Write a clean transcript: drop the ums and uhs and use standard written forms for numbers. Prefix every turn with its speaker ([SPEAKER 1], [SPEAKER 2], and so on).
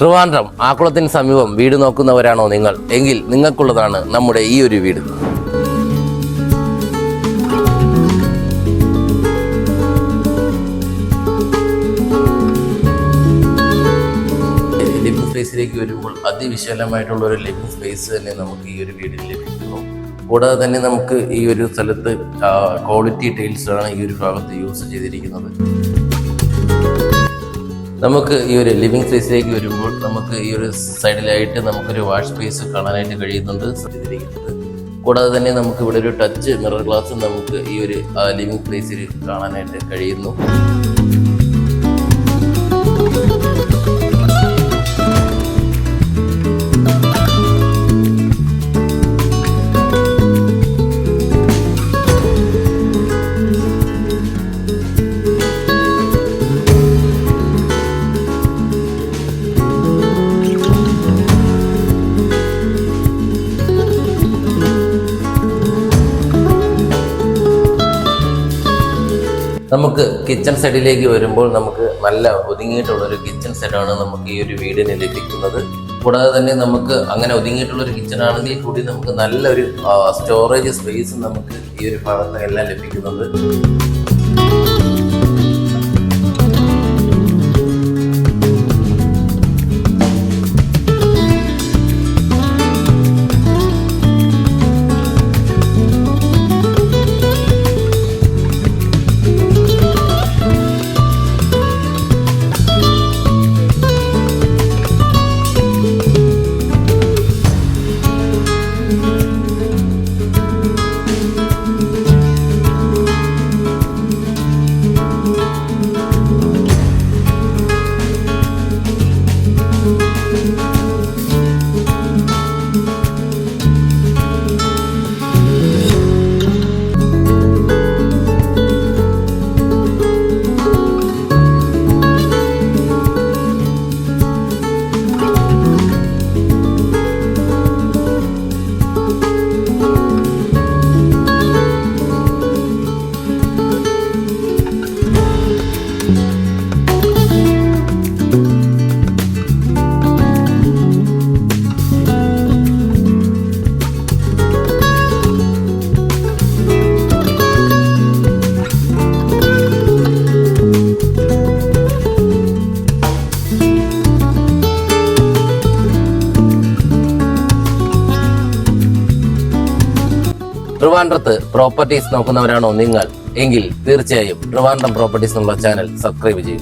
[SPEAKER 1] ട്രിവാൻഡ്രം ആക്കുളത്തിന് സമീപം വീട് നോക്കുന്നവരാണോ നിങ്ങൾ എങ്കിൽ നിങ്ങൾക്കുള്ളതാണ് നമ്മുടെ ഈ ഒരു വീട്. ലിവിംഗ് സ്പേസിലേക്ക് വരുമ്പോൾ അതിവിശാലമായിട്ടുള്ള ഒരു ലിവിംഗ് സ്പേസ് തന്നെ നമുക്ക് ഈ ഒരു വീടിൽ ലഭിക്കുന്നു. കൂടാതെ തന്നെ നമുക്ക് ഈ ഒരു സ്ഥലത്ത് ക്വാളിറ്റി ടൈൽസ് ആണ് ഈ ഒരു ഭാഗത്ത് യൂസ് ചെയ്തിരിക്കുന്നത്. നമുക്ക് ഈ ഒരു ലിവിംഗ് സ്പേസിലേക്ക് വരുമ്പോൾ നമുക്ക് ഈ ഒരു സൈഡിലായിട്ട് നമുക്കൊരു വാഷ് സ്പേസ് കാണാനായിട്ട് കഴിയുന്നുണ്ട് ചെയ്തിരിക്കുന്നത്. കൂടാതെ തന്നെ നമുക്ക് ഇവിടെ ഒരു ടച്ച് മിറർ ഗ്ലാസ് നമുക്ക് ഈ ഒരു ലിവിംഗ് സ്പേസിൽ കാണാനായിട്ട് കഴിയുന്നു. നമുക്ക് കിച്ചൺ സെറ്റിലേക്ക് വരുമ്പോൾ നമുക്ക് നല്ല ഒതുങ്ങിയിട്ടുള്ളൊരു കിച്ചൺ സെറ്റാണ് നമുക്ക് ഈ ഒരു വീടിന് ലഭിക്കുന്നത്. കൂടാതെ തന്നെ നമുക്ക് അങ്ങനെ ഒതുങ്ങിയിട്ടുള്ളൊരു കിച്ചൺ ആണെങ്കിൽ കൂടി നമുക്ക് നല്ലൊരു സ്റ്റോറേജ് സ്പേസ് നമുക്ക് ഈ ഒരു ഭാഗത്ത് എല്ലാം ലഭിക്കുന്നുണ്ട്. ട്രിവാൻഡ്രത്ത് പ്രോപ്പർട്ടീസ് നോക്കുന്നവരാണോ നിങ്ങൾ എങ്കിൽ തീർച്ചയായും ട്രിവാൻഡ്രം പ്രോപ്പർട്ടീസ് എന്നുള്ള ചാനൽ സബ്സ്ക്രൈബ് ചെയ്യും.